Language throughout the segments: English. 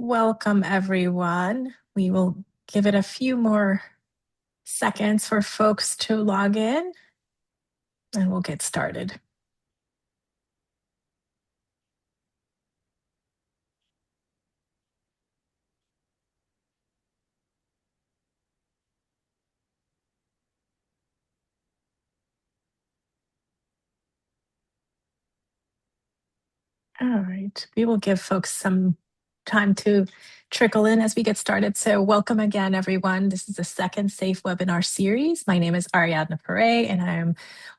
Welcome, everyone. We will give it a few more seconds for folks to log in, and we'll get started. All right, we will give folks some time to trickle in as we get started. So welcome again, everyone. This is the second SAFE webinar series. My name is Ariadna Pere, and I am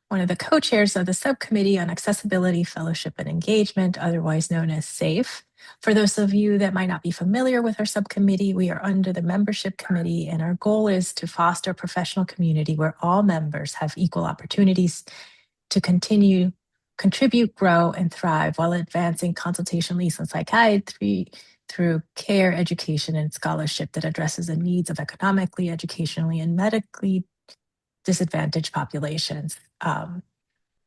one of the co-chairs of the Subcommittee on Accessibility, Fellowship, and Engagement, otherwise known as SAFE. For those of you that might not be familiar with our subcommittee, we are under the membership committee, and our goal is to foster a professional community where all members have equal opportunities to continue, contribute, grow, and thrive while advancing consultation-liaison psychiatry through care, education, and scholarship that addresses the needs of economically, educationally, and medically disadvantaged populations.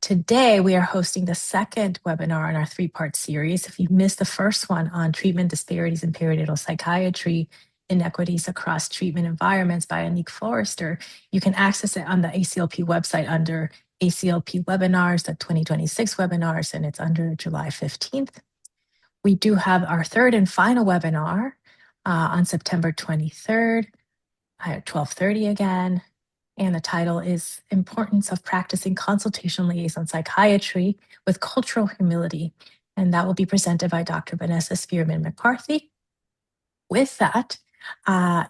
Today, we are hosting the second webinar in our three-part series. If you missed the first one on treatment disparities in perinatal psychiatry, inequities across treatment environments by Anique Forrester, you can access it on the ACLP website under ACLP webinars, the 2026 webinars, and it's under July 15th. We do have our third and final webinar on September 23rd at 12:30 again. And the title is Importance of Practicing Consultation-Liaison Psychiatry with Cultural Humility. And that will be presented by Dr. Vanessa Spearman McCarthy. With that,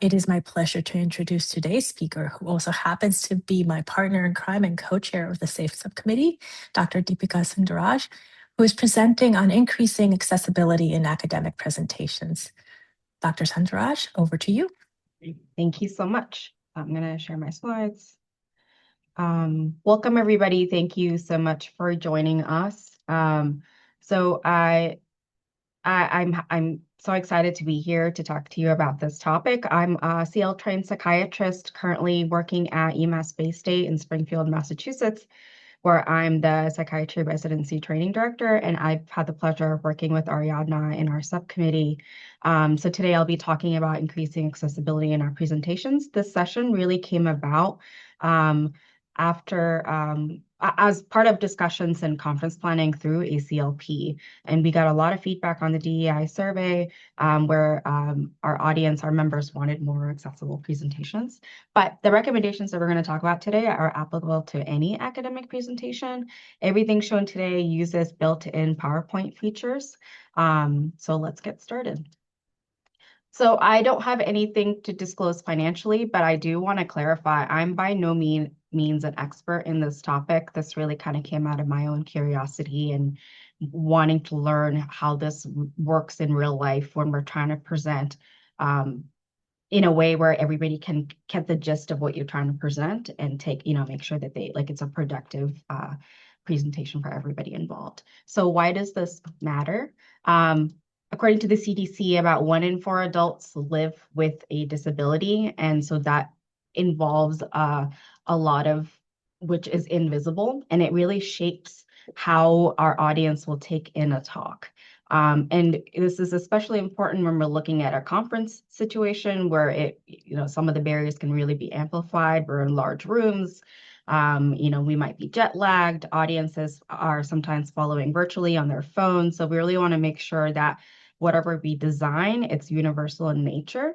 it is my pleasure to introduce today's speaker, who also happens to be my partner in crime and co-chair of the SAFE subcommittee, Dr. Deepika Sundararaj, who is presenting on increasing accessibility in academic presentations. Dr. Sundararaj, over to you. Thank you so much. I'm going to share my slides. Welcome, everybody. Thank you so much for joining us. I'm so excited to be here to talk to you about this topic. I'm a CL trained psychiatrist currently working at UMass Bay State in Springfield, Massachusetts, where I'm the psychiatry residency training director, and I've had the pleasure of working with Ariadna in our subcommittee. So today I'll be talking about increasing accessibility in our presentations. This session really came about as part of discussions and conference planning through ACLP. And we got a lot of feedback on the DEI survey where our audience, our members wanted more accessible presentations. But the recommendations that we're going to talk about today are applicable to any academic presentation. Everything shown today uses built-in PowerPoint features. So let's get started. So I don't have anything to disclose financially, but I do want to clarify, I'm by no means an expert in this topic. This really kind of came out of my own curiosity and wanting to learn how this works in real life when we're trying to present in a way where everybody can get the gist of what you're trying to present and make sure that it's a productive presentation for everybody involved. So why does this matter? According to the CDC, about 1 in 4 adults live with a disability. And so that involves a lot of which is invisible, and it really shapes how our audience will take in a talk. And this is especially important when we're looking at a conference situation where some of the barriers can really be amplified. We're in large rooms. We might be jet lagged. Audiences are sometimes following virtually on their phones. So we really want to make sure that whatever we design, it's universal in nature.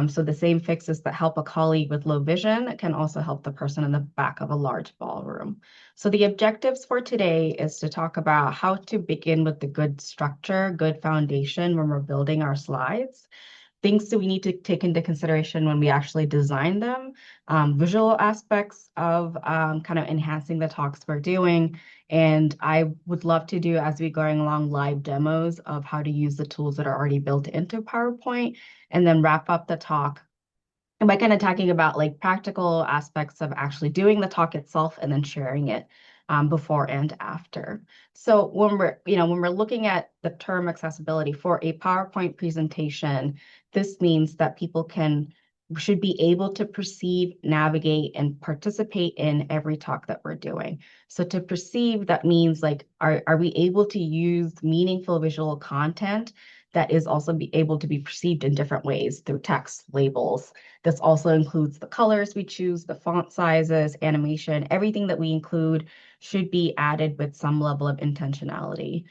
So the same fixes that help a colleague with low vision can also help the person in the back of a large ballroom. So the objectives for today is to talk about how to begin with the good structure, good foundation when we're building our slides. Things that we need to take into consideration when we actually design them, visual aspects of kind of enhancing the talks we're doing. And I would love to do, as we're going along, live demos of how to use the tools that are already built into PowerPoint, and then wrap up the talk. And by kind of talking about practical aspects of actually doing the talk itself and then sharing it before and after. So when we're looking at the term accessibility for a PowerPoint presentation, this means that people should be able to perceive, navigate, and participate in every talk that we're doing. So to perceive, that means are we able to use meaningful visual content that is also be able to be perceived in different ways through text, labels. This also includes the colors we choose, the font sizes, animation, everything that we include should be added with some level of intentionality.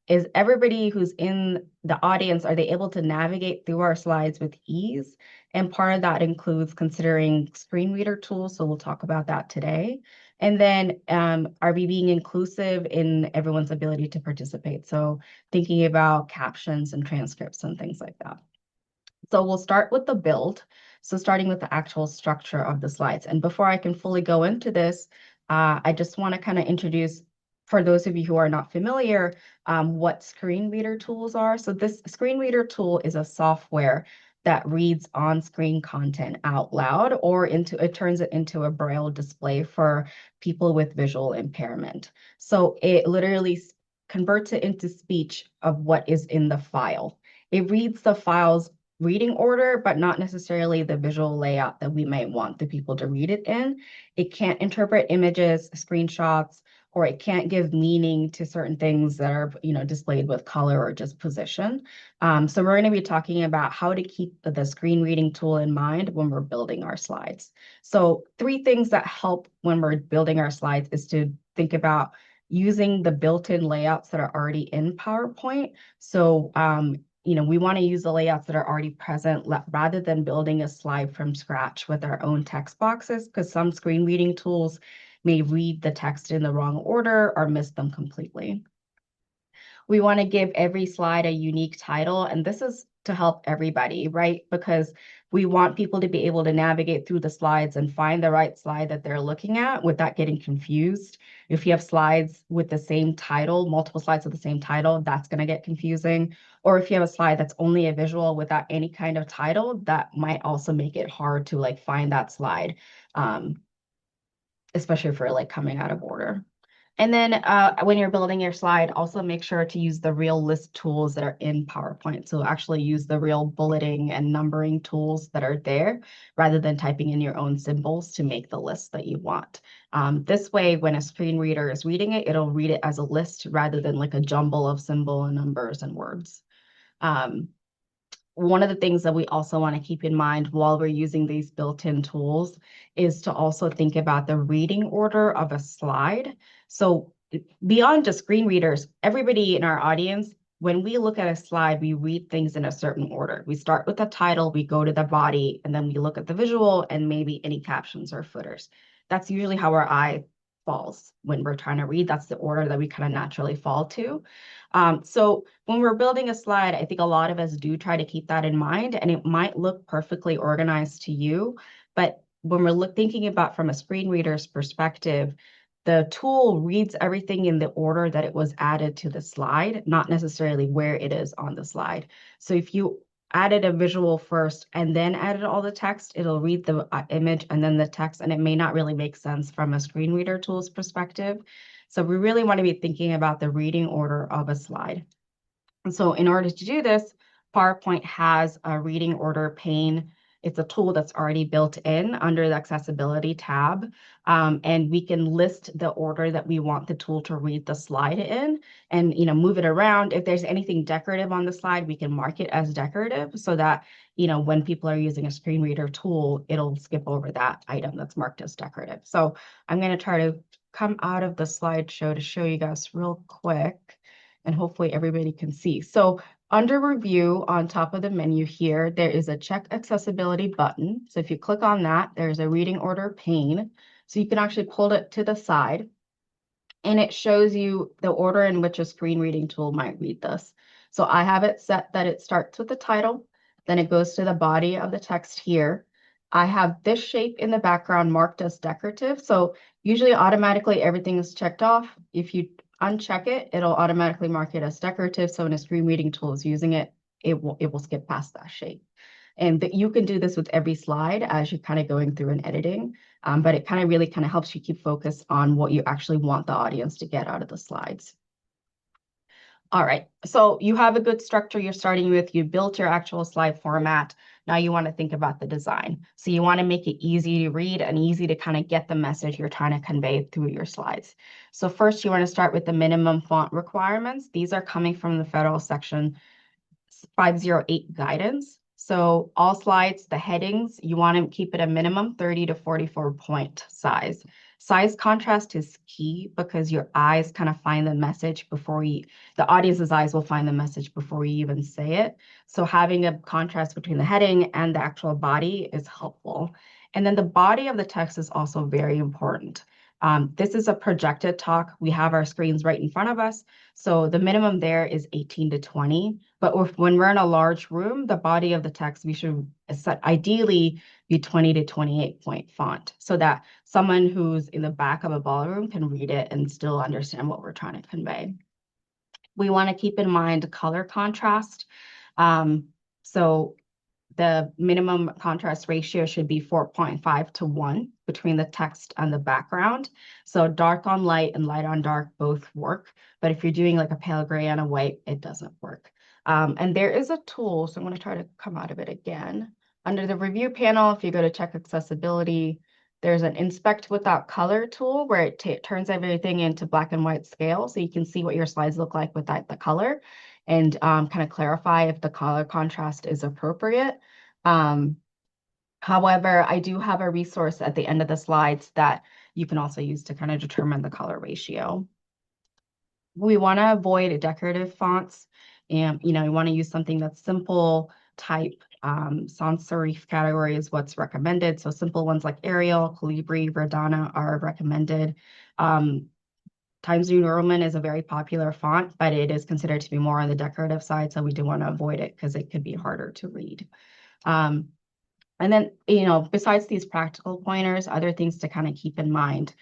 Is everybody who's in the audience, are they able to navigate through our slides with ease? And part of that includes considering screen reader tools, so we'll talk about that today. And then are we being inclusive in everyone's ability to participate? So thinking about captions and transcripts and things like that. So we'll start with the build. So starting with the actual structure of the slides. And before I can fully go into this, I just want to kind of introduce, for those of you who are not familiar, what screen reader tools are. So this screen reader tool is a software that reads on-screen content out loud or it turns it into a braille display for people with visual impairment. So it literally converts it into speech of what is in the file. It reads the file's reading order, but not necessarily the visual layout that we might want the people to read it in. It can't interpret images, screenshots, or it can't give meaning to certain things that are, displayed with color or just position. So we're going to be talking about how to keep the screen reading tool in mind when we're building our slides. So 3 things that help when we're building our slides is to think about using the built-in layouts that are already in PowerPoint. So we want to use the layouts that are already present rather than building a slide from scratch with our own text boxes, because some screen reading tools may read the text in the wrong order or miss them completely. We want to give every slide a unique title, and this is to help everybody, right? Because we want people to be able to navigate through the slides and find the right slide that they're looking at without getting confused. If you have slides with the same title, multiple slides with the same title, that's going to get confusing. Or if you have a slide that's only a visual without any kind of title, that might also make it hard to find that slide, especially if we're coming out of order. And then when you're building your slide, also make sure to use the real list tools that are in PowerPoint. So actually use the real bulleting and numbering tools that are there rather than typing in your own symbols to make the list that you want. This way, when a screen reader is reading it, it'll read it as a list rather than a jumble of symbol and numbers and words. One of the things that we also want to keep in mind while we're using these built-in tools is to also think about the reading order of a slide. So beyond just screen readers, everybody in our audience, when we look at a slide, we read things in a certain order. We start with the title, we go to the body, and then we look at the visual and maybe any captions or footers. That's usually how our eye falls when we're trying to read. That's the order that we kind of naturally fall to. So when we're building a slide, I think a lot of us do try to keep that in mind, and it might look perfectly organized to you, but when we're thinking about from a screen reader's perspective, the tool reads everything in the order that it was added to the slide, not necessarily where it is on the slide. So if you added a visual first and then added all the text, it'll read the image and then the text, and it may not really make sense from a screen reader tool's perspective. So we really want to be thinking about the reading order of a slide. And so in order to do this, PowerPoint has a reading order pane. It's a tool that's already built in under the accessibility tab. And we can list the order that we want the tool to read the slide in and move it around. If there's anything decorative on the slide, we can mark it as decorative so that when people are using a screen reader tool, it'll skip over that item that's marked as decorative. So I'm going to try to come out of the slideshow to show you guys real quick, and hopefully everybody can see. So under review on top of the menu here, there is a check accessibility button. So if you click on that, there's a reading order pane. So you can actually pull it to the side and it shows you the order in which a screen reading tool might read this. So I have it set that it starts with the title, then it goes to the body of the text here. I have this shape in the background marked as decorative. So usually automatically everything is checked off. If you uncheck it, it'll automatically mark it as decorative. So when a screen reading tool is using it, it will skip past that shape. And that you can do this with every slide as you're kind of going through and editing, but it really helps you keep focus on what you actually want the audience to get out of the slides. All right, so you have a good structure you're starting with. You built your actual slide format. Now you want to think about the design. So you want to make it easy to read and easy to kind of get the message you're trying to convey through your slides. So first you want to start with the minimum font requirements. These are coming from the federal section 508 guidance. So all slides, the headings, you want to keep it a minimum 30 to 44 point size. Size contrast is key because your eyes kind of find the message before the audience's eyes will find the message before you even say it. So having a contrast between the heading and the actual body is helpful. And then the body of the text is also very important. This is a projected talk. We have our screens right in front of us. So the minimum there is 18 to 20. But when we're in a large room, the body of the text, we should ideally be 20 to 28 point font so that someone who's in the back of a ballroom can read it and still understand what we're trying to convey. We want to keep in mind color contrast. So the minimum contrast ratio should be 4.5 to 1 between the text and the background. So dark on light and light on dark both work. But if you're doing like a pale gray and a white, it doesn't work. And there is a tool, so I'm going to try to come out of it again. Under the review panel, if you go to check accessibility, there's an inspect without color tool where it turns everything into black and white scale. So you can see what your slides look like without the color and kind of clarify if the color contrast is appropriate. However, I do have a resource at the end of the slides that you can also use to kind of determine the color ratio. We want to avoid decorative fonts, and you want to use something that's simple, type, sans serif category is what's recommended. So simple ones like Arial, Calibri, Verdana are recommended. Times New Roman is a very popular font, but it is considered to be more on the decorative side, so we do want to avoid it because it could be harder to read. And then, besides these practical pointers, other things to kind of keep in mind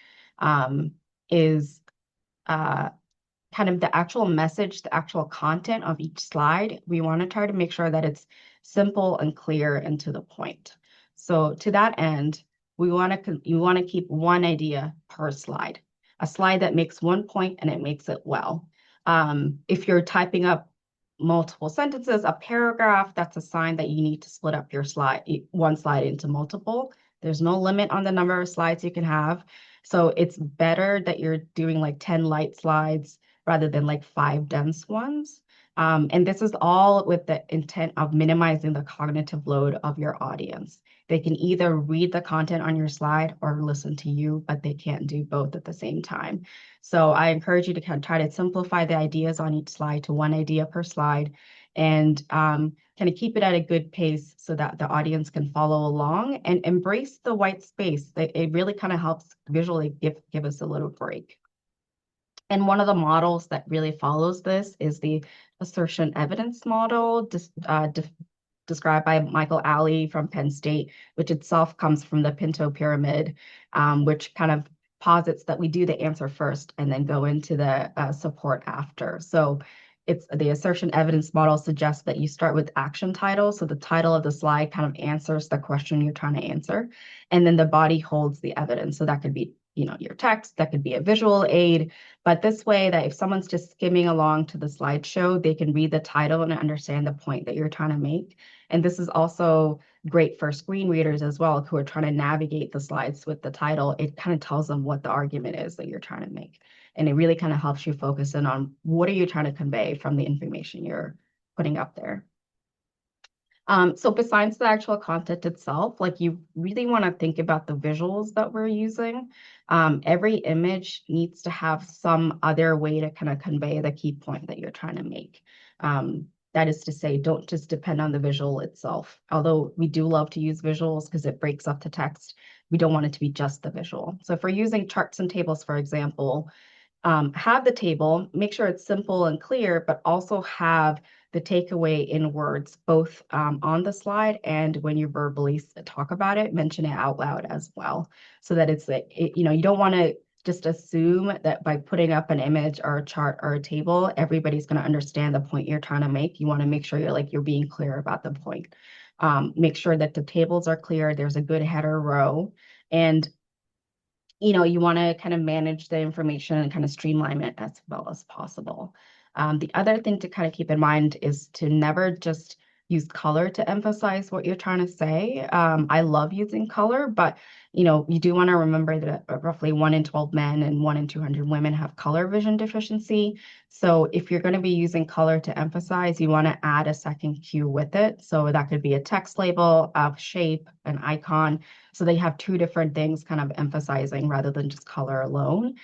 is kind of the actual message, the actual content of each slide. We want to try to make sure that it's simple and clear and to the point. So to that end, you want to keep one idea per slide, a slide that makes one point and it makes it well. If you're typing up multiple sentences, a paragraph, that's a sign that you need to split up your one slide into multiple. There's no limit on the number of slides you can have. So it's better that you're doing like 10 light slides rather than like 5 dense ones. And this is all with the intent of minimizing the cognitive load of your audience. They can either read the content on your slide or listen to you, but they can't do both at the same time. So I encourage you to kind of try to simplify the ideas on each slide to one idea per slide and kind of keep it at a good pace so that the audience can follow along and embrace the white space. It really kind of helps visually give us a little break. And one of the models that really follows this is the assertion evidence model described by Michael Alley from Penn State, which itself comes from the Pinto Pyramid, which kind of posits that we do the answer first and then go into the support after. So it's the assertion evidence model suggests that you start with action title. So the title of the slide kind of answers the question you're trying to answer. And then the body holds the evidence. So that could be your text, that could be a visual aid, but this way that if someone's just skimming along to the slideshow, they can read the title and understand the point that you're trying to make. And this is also great for screen readers as well, who are trying to navigate the slides with the title. It kind of tells them what the argument is that you're trying to make. And it really kind of helps you focus in on what are you trying to convey from the information you're putting up there. So besides the actual content itself, like you really want to think about the visuals that we're using. Every image needs to have some other way to kind of convey the key point that you're trying to make. That is to say, don't just depend on the visual itself. Although we do love to use visuals because it breaks up the text, we don't want it to be just the visual. So if we're using charts and tables, for example, have the table, make sure it's simple and clear, but also have the takeaway in words, both on the slide and when you verbally talk about it, mention it out loud as well. So that it's like, you don't want to just assume that by putting up an image or a chart or a table, everybody's going to understand the point you're trying to make. You want to make sure you're being clear about the point. Make sure that the tables are clear. There's a good header row. And you want to kind of manage the information and kind of streamline it as well as possible. The other thing to kind of keep in mind is to never just use color to emphasize what you're trying to say. I love using color, but you do want to remember that roughly 1 in 12 men and 1 in 200 women have color vision deficiency. So if you're going to be using color to emphasize, you want to add a second cue with it. So that could be a text label, a shape, an icon. So they have two different things kind of emphasizing rather than just color alone.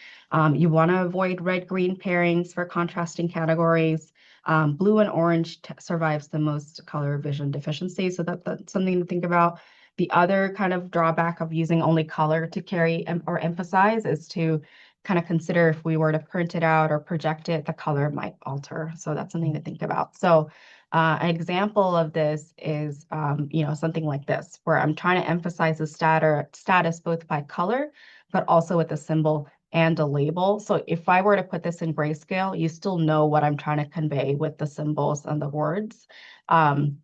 You want to avoid red-green pairings for contrasting categories. Blue and orange survives the most color vision deficiency, so that's something to think about. The other kind of drawback of using only color to carry or emphasize is to kind of consider if we were to print it out or project it, the color might alter. So that's something to think about. So an example of this is, something like this, where I'm trying to emphasize the status both by color, but also with a symbol and a label. So if I were to put this in grayscale, you still know what I'm trying to convey with the symbols and the words. And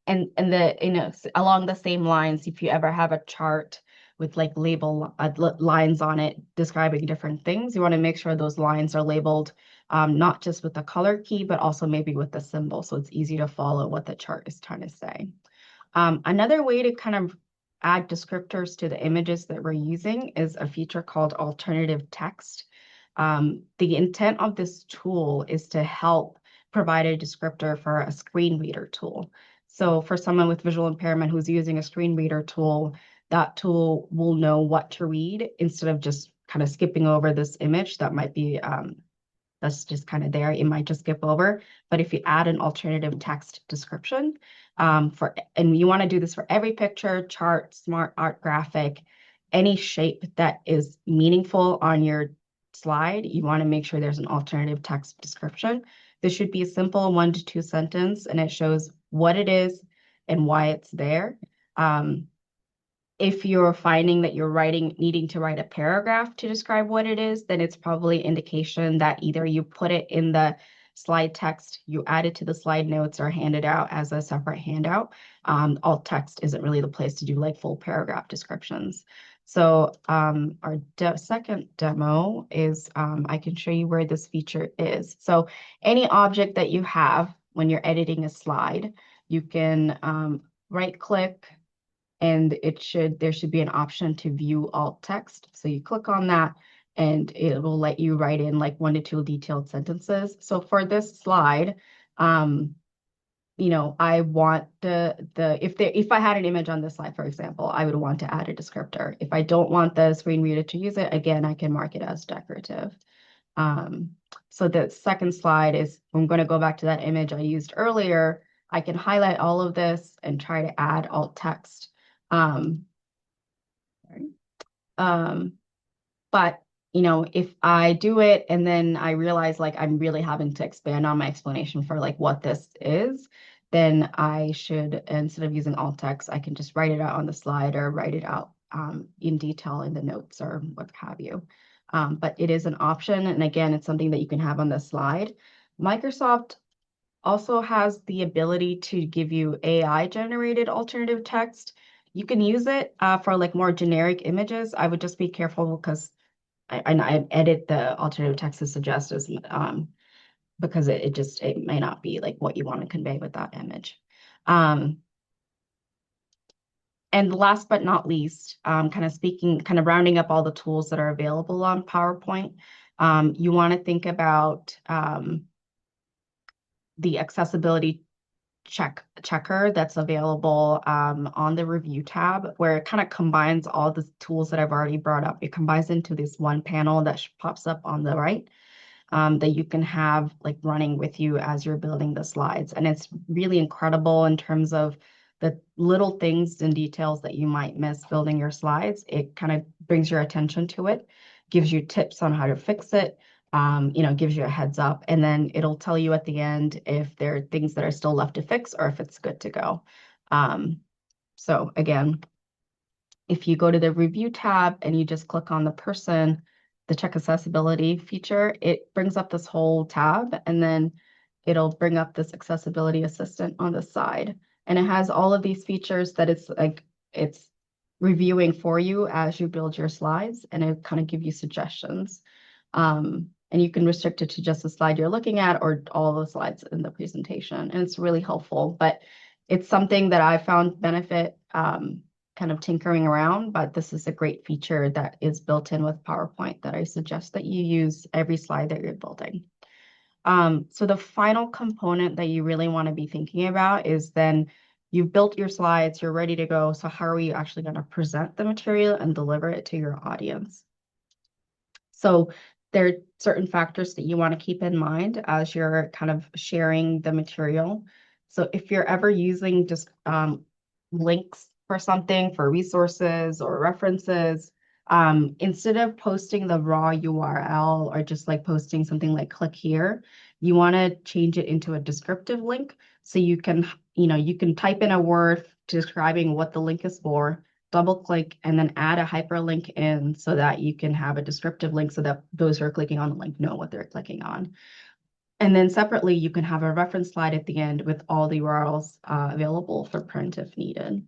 along the same lines, if you ever have a chart with like lines on it describing different things, you want to make sure those lines are labeled not just with the color key, but also maybe with the symbol, so it's easy to follow what the chart is trying to say. Another way to kind of add descriptors to the images that we're using is a feature called alternative text. The intent of this tool is to help provide a descriptor for a screen reader tool. So for someone with visual impairment who's using a screen reader tool, that tool will know what to read instead of just kind of skipping over this image that might be that's just kind of there. It might just skip over. But if you add an alternative text description, and you want to do this for every picture, chart, smart art graphic, any shape that is meaningful on your slide, you want to make sure there's an alternative text description. This should be a simple 1 to 2 sentence, and it shows what it is and why it's there. If you're finding that you're needing to write a paragraph to describe what it is, then it's probably indication that either you put it in the slide text, you add it to the slide notes, or hand it out as a separate handout. Alt text isn't really the place to do like full paragraph descriptions. So our second demo is I can show you where this feature is. So any object that you have when you're editing a slide, you can right click, and there should be an option to view alt text. So you click on that and it will let you write in like 1 to 2 detailed sentences. So for this slide, I want if I had an image on this slide, for example, I would want to add a descriptor. If I don't want the screen reader to use it, again, I can mark it as decorative. So the second slide is, I'm going to go back to that image I used earlier. I can highlight all of this and try to add alt text. But if I do it and then I realize like I'm really having to expand on my explanation for like what this is, then I should, instead of using alt text, I can just write it out on the slide or write it out in detail in the notes or what have you. But it is an option. And again, it's something that you can have on the slide. Microsoft also has the ability to give you AI generated alternative text. You can use it for like more generic images. I would just be careful because I edit the alternative text to suggest as because it may not be like what you want to convey with that image. And last but not least, kind of rounding up all the tools that are available on PowerPoint, you want to think about the accessibility checker that's available on the review tab, where it kind of combines all the tools that I've already brought up. It combines into this one panel that pops up on the right that you can have like running with you as you're building the slides. And it's really incredible in terms of the little things and details that you might miss building your slides. It kind of brings your attention to it, gives you tips on how to fix it, gives you a heads up, and then it'll tell you at the end if there are things that are still left to fix or if it's good to go. So again, if you go to the review tab and you just click on the person, the check accessibility feature, it brings up this whole tab, and then it'll bring up this accessibility assistant on the side. And it has all of these features that it's reviewing for you as you build your slides, and it kind of give you suggestions. and you can restrict it to just the slide you're looking at or all the slides in the presentation. And it's really helpful, but it's something that I found benefit kind of tinkering around, but this is a great feature that is built in with PowerPoint that I suggest that you use every slide that you're building. So the final component that you really want to be thinking about is then you've built your slides, you're ready to go. So how are you actually going to present the material and deliver it to your audience? So there are certain factors that you want to keep in mind as you're kind of sharing the material. So if you're ever using just links for something, for resources or references, instead of posting the raw URL or just like posting something like click here, you want to change it into a descriptive link. So you can, you can type in a word describing what the link is for, double click, and then add a hyperlink in so that you can have a descriptive link so that those who are clicking on the link know what they're clicking on. And then separately, you can have a reference slide at the end with all the URLs available for print if needed.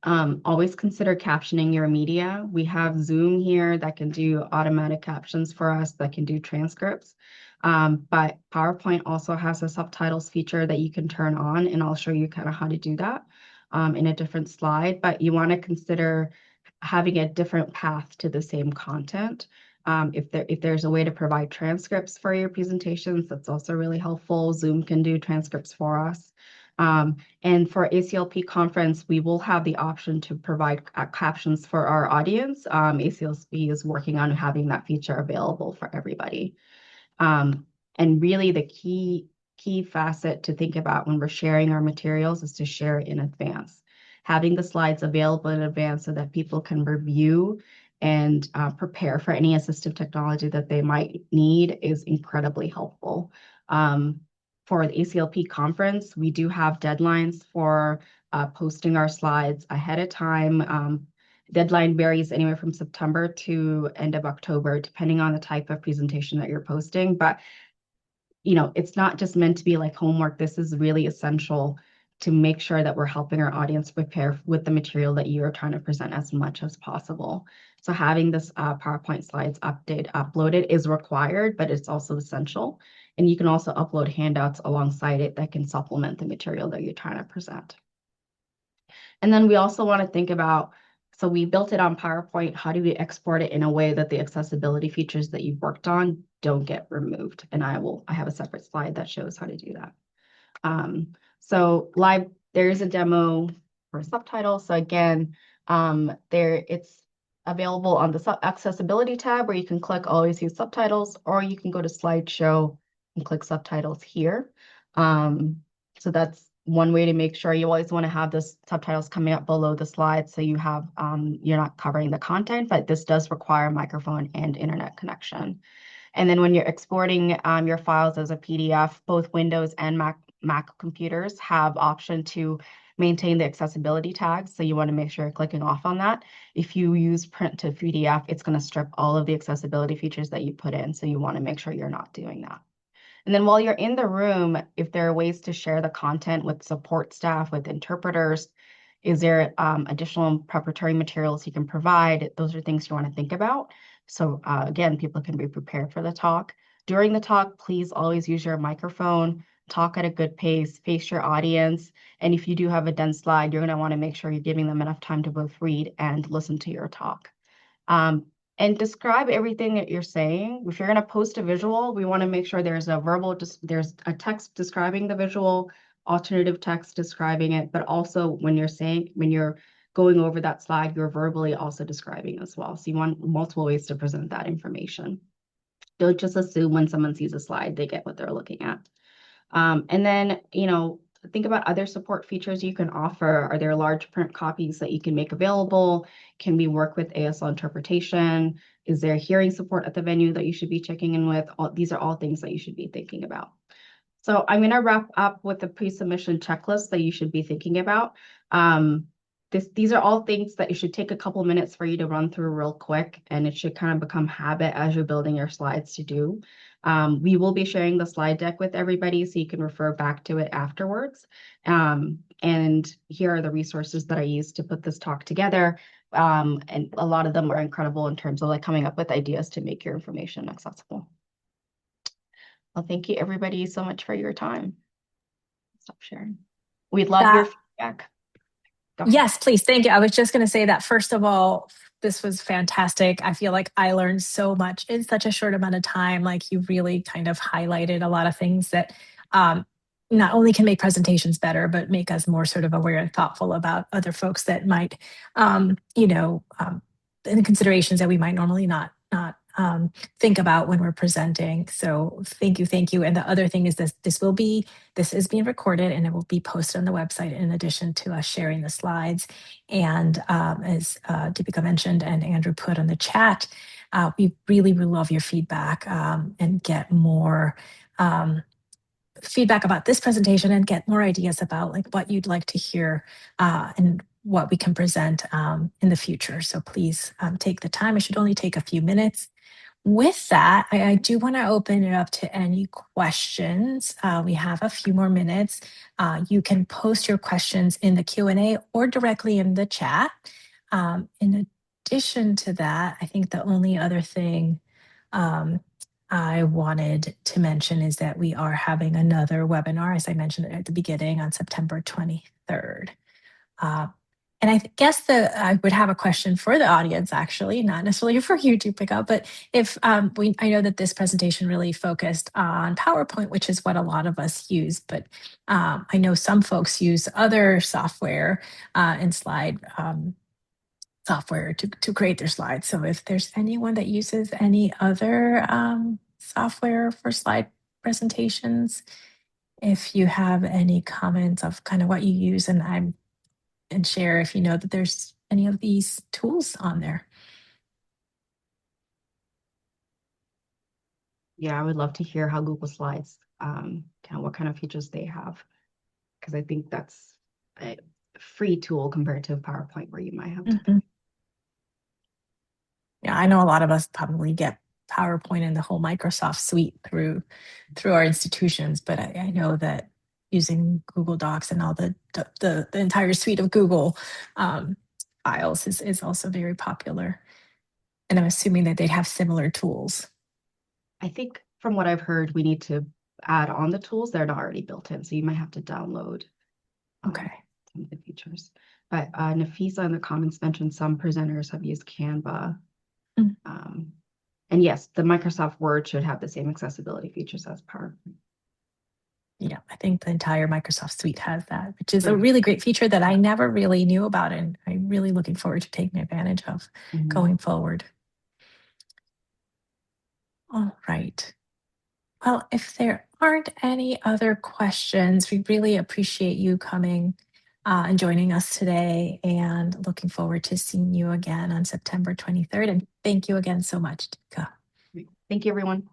Always consider captioning your media. We have Zoom here that can do automatic captions for us, that can do transcripts. But PowerPoint also has a subtitles feature that you can turn on, and I'll show you kind of how to do that in a different slide. But you want to consider having a different path to the same content. If there's a way to provide transcripts for your presentations, that's also really helpful. Zoom can do transcripts for us. And for ACLP conference, we will have the option to provide captions for our audience. ACLP is working on having that feature available for everybody. And really the key facet to think about when we're sharing our materials is to share in advance. Having the slides available in advance so that people can review and prepare for any assistive technology that they might need is incredibly helpful. For the ACLP conference, we do have deadlines for posting our slides ahead of time. Deadline varies anywhere from September to end of October, depending on the type of presentation that you're posting. But, it's not just meant to be like homework. This is really essential to make sure that we're helping our audience prepare with the material that you are trying to present as much as possible. So having this PowerPoint slides uploaded is required, but it's also essential. And you can also upload handouts alongside it that can supplement the material that you're trying to present. And then we also want to think about, so we built it on PowerPoint, how do we export it in a way that the accessibility features that you've worked on don't get removed? And I have a separate slide that shows how to do that. So there is a demo for subtitles. So again, it's available on the accessibility tab where you can click always use subtitles, or you can go to slideshow and click subtitles here. So that's one way to make sure. You always want to have the subtitles coming up below the slide so you have you're not covering the content, but this does require a microphone and internet connection. And then when you're exporting your files as a PDF, both Windows and Mac computers have option to maintain the accessibility tags. So you want to make sure you're clicking off on that. If you use print to PDF, it's going to strip all of the accessibility features that you put in. So you want to make sure you're not doing that. And then while you're in the room, if there are ways to share the content with support staff, with interpreters, is there additional preparatory materials you can provide? Those are things you want to think about. So again, people can be prepared for the talk. During the talk, please always use your microphone, talk at a good pace, face your audience. And if you do have a dense slide, you're going to want to make sure you're giving them enough time to both read and listen to your talk. And describe everything that you're saying. If you're going to post a visual, we want to make sure there's a text describing the visual, alternative text describing it, but also when you're going over that slide, you're verbally also describing as well. So you want multiple ways to present that information. Don't just assume when someone sees a slide, they get what they're looking at. And then, think about other support features you can offer. Are there large print copies that you can make available? Can we work with ASL interpretation? Is there hearing support at the venue that you should be checking in with? These are all things that you should be thinking about. So I'm going to wrap up with the pre-submission checklist that you should be thinking about. These are all things that you should take a couple minutes for you to run through real quick, and it should kind of become habit as you're building your slides to do. We will be sharing the slide deck with everybody so you can refer back to it afterwards. And And here are the resources that I used to put this talk together. And a lot of them are incredible in terms of like coming up with ideas to make your information accessible. Well, thank you everybody so much for your time. Stop sharing. We'd love your That feedback. Go ahead. Yes, please. Thank you. I was just going to say that, first of all, this was fantastic. I feel like I learned so much in such a short amount of time. Like, you really kind of highlighted a lot of things that not only can make presentations better, but make us more sort of aware and thoughtful about other folks that might, in considerations that we might normally not think about when we're presenting. So thank you. And the other thing is this is being recorded and it will be posted on the website in addition to us sharing the slides. And as Deepika mentioned and Andrew put on the chat, we really would love your feedback and get more feedback about this presentation and get more ideas about like what you'd like to hear and what we can present in the future. So please take the time. It should only take a few minutes. With that, I do want to open it up to any questions. We have a few more minutes. You can post your questions in the Q&A or directly in the chat. In addition to that, I think the only other thing I wanted to mention is that we are having another webinar, as I mentioned at the beginning, on September 23rd. And I guess I would have a question for the audience, actually, not necessarily for you to pick up, but if I know that this presentation really focused on PowerPoint, which is what a lot of us use, but I know some folks use other software and slide software to create their slides. So if there's anyone that uses any other software for slide presentations, if you have any comments of kind of what you use, and share if you know that there's any of these tools on there. Yeah, I would love to hear how Google Slides, kind of what kind of features they have, because I think that's a free tool compared to PowerPoint where you might have to pay. Yeah, I know a lot of us probably get PowerPoint and the whole Microsoft suite through our institutions, but I know that using Google Docs and all the entire suite of Google files is also very popular. And I'm assuming that they'd have similar tools. I think from what I've heard, we need to add on the tools. They're not already built in, so you might have to download Okay. some of the features. But Nafisa in the comments mentioned some presenters have used Canva. And yes, the Microsoft Word should have the same accessibility features as PowerPoint. Yeah, I think the entire Microsoft suite has that, which is a really great feature that I never really knew about, and I'm really looking forward to taking advantage of going forward. All right. Well, if there aren't any other questions, we really appreciate you coming and joining us today, and looking forward to seeing you again on September 23rd. And thank you again so much, Deepika. Thank you, everyone.